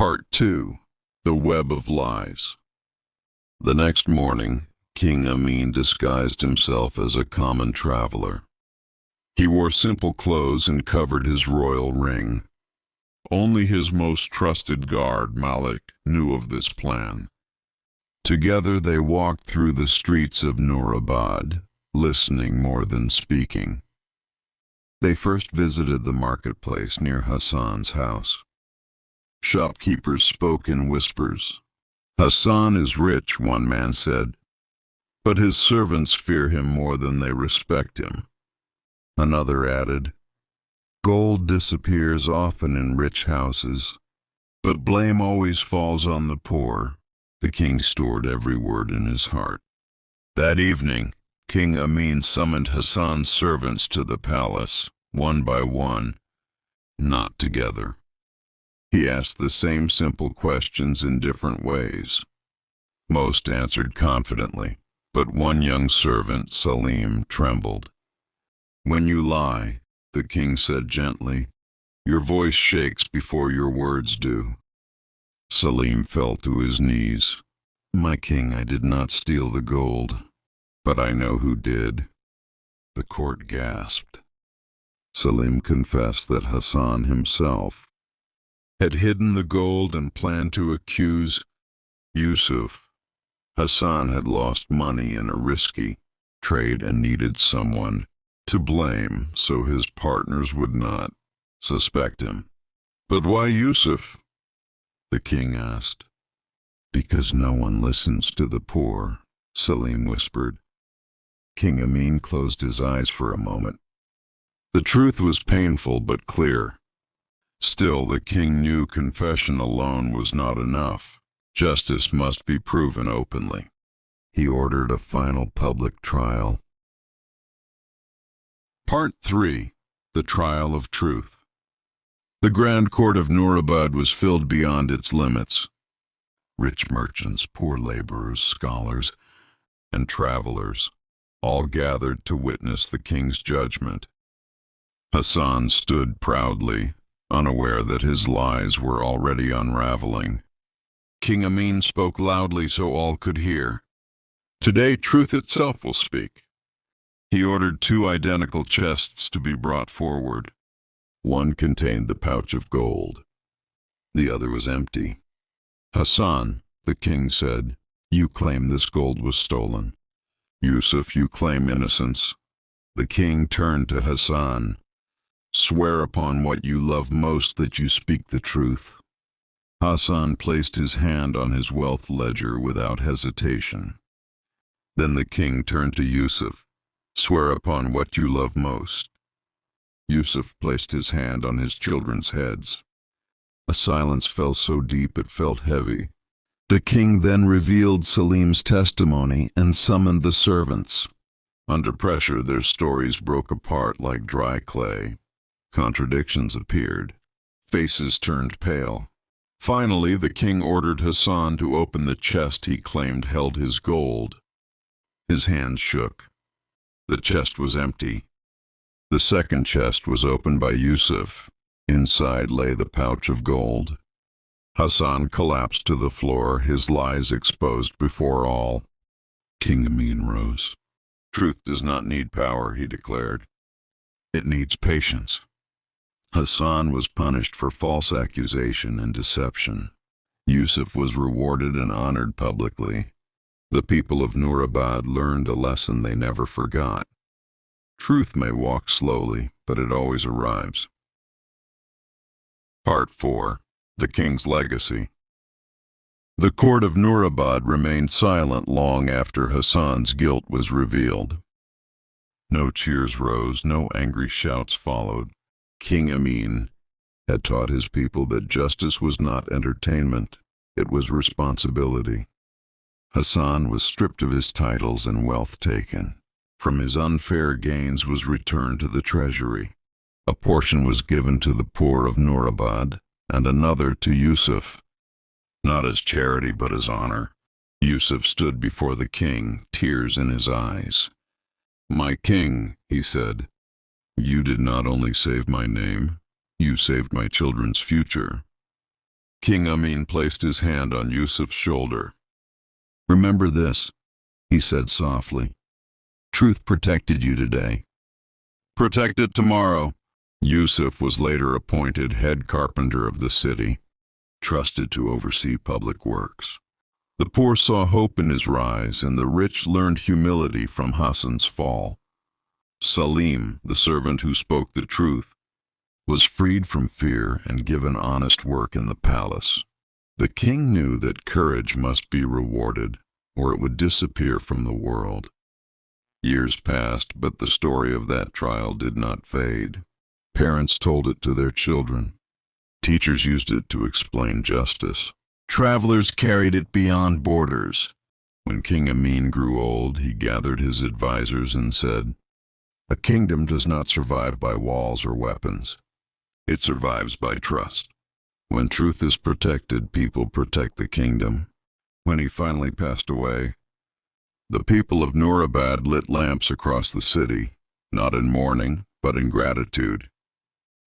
Part 2. The Web of Lies. The next morning, King Amin disguised himself as a common traveler. He wore simple clothes and covered his royal ring. Only his most trusted guard, Malik, knew of this plan. Together they walked through the streets of Nurabad, listening more than speaking. They first visited the marketplace near Hassan's house. Shopkeepers spoke in whispers. "Hassan is rich," one man said, "but his servants fear him more than they respect him." Another added, "Gold disappears often in rich houses, but blame always falls on the poor." The king stored every word in his heart. That evening, King Amin summoned Hassan's servants to the palace, one by one, not together. He asked the same simple questions in different ways. Most answered confidently, but one young servant, Salim, trembled. "When you lie," the king said gently, "your voice shakes before your words do." Salim fell to his knees. "My king, I did not steal the gold, but I know who did." The court gasped. Salim confessed that Hassan himself had hidden the gold and planned to accuse Yusuf. Hassan had lost money in a risky trade and needed someone to blame so his partners would not suspect him. "But why Yusuf?" the king asked. "Because no one listens to the poor," Salim whispered. King Amin closed his eyes for a moment. The truth was painful but clear. Still, the king knew confession alone was not enough. Justice must be proven openly. He ordered a final public trial. Part 3. The Trial of Truth. The Grand Court of Nurabad was filled beyond its limits. Rich merchants, poor laborers, scholars, and travelers all gathered to witness the king's judgment. Hassan stood proudly, unaware that his lies were already unraveling. King Amin spoke loudly so all could hear. "Today truth itself will speak." He ordered 2 identical chests to be brought forward. One contained the pouch of gold. The other was empty. "Hassan," the king said, "you claim this gold was stolen. Yusuf, you claim innocence." The king turned to Hassan. "Swear upon what you love most that you speak the truth." Hassan placed his hand on his wealth ledger without hesitation. Then the king turned to Yusuf. "Swear upon what you love most." Yusuf placed his hand on his children's heads. A silence fell so deep it felt heavy. The king then revealed Salim's testimony and summoned the servants. Under pressure, their stories broke apart like dry clay. Contradictions appeared. Faces turned pale. Finally, the king ordered Hassan to open the chest he claimed held his gold. His hands shook. The chest was empty. The second chest was opened by Yusuf. Inside lay the pouch of gold. Hassan collapsed to the floor, his lies exposed before all. King Amin rose. "Truth does not need power," he declared. "It needs patience." Hassan was punished for false accusation and deception. Yusuf was rewarded and honored publicly. The people of Nurabad learned a lesson they never forgot. Truth may walk slowly, but it always arrives. Part 4. The King's Legacy. The court of Nurabad remained silent long after Hassan's guilt was revealed. No cheers rose, no angry shouts followed. King Amin had taught his people that justice was not entertainment, it was responsibility. Hassan was stripped of his titles and wealth taken. From his unfair gains was returned to the treasury. A portion was given to the poor of Nurabad, and another to Yusuf. Not as charity, but as honor. Yusuf stood before the king, tears in his eyes. "My king," he said, "you did not only save my name, you saved my children's future." King Amin placed his hand on Yusuf's shoulder. "Remember this," he said softly. "Truth protected you today. Protect it tomorrow." Yusuf was later appointed head carpenter of the city, trusted to oversee public works. The poor saw hope in his rise, and the rich learned humility from Hassan's fall. Salim, the servant who spoke the truth, was freed from fear and given honest work in the palace. The king knew that courage must be rewarded, or it would disappear from the world. Years passed, but the story of that trial did not fade. Parents told it to their children. Teachers used it to explain justice. Travelers carried it beyond borders. When King Amin grew old, he gathered his advisors and said, "A kingdom does not survive by walls or weapons. It survives by trust. When truth is protected, people protect the kingdom." When he finally passed away, the people of Nurabad lit lamps across the city, not in mourning, but in gratitude.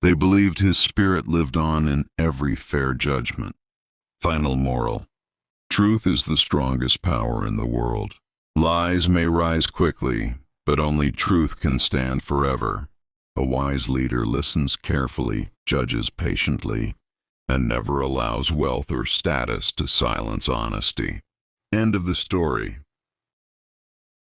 They believed his spirit lived on in every fair judgment. Final moral: truth is the strongest power in the world. Lies may rise quickly, but only truth can stand forever. A wise leader listens carefully, judges patiently, and never allows wealth or status to silence honesty. End of the story.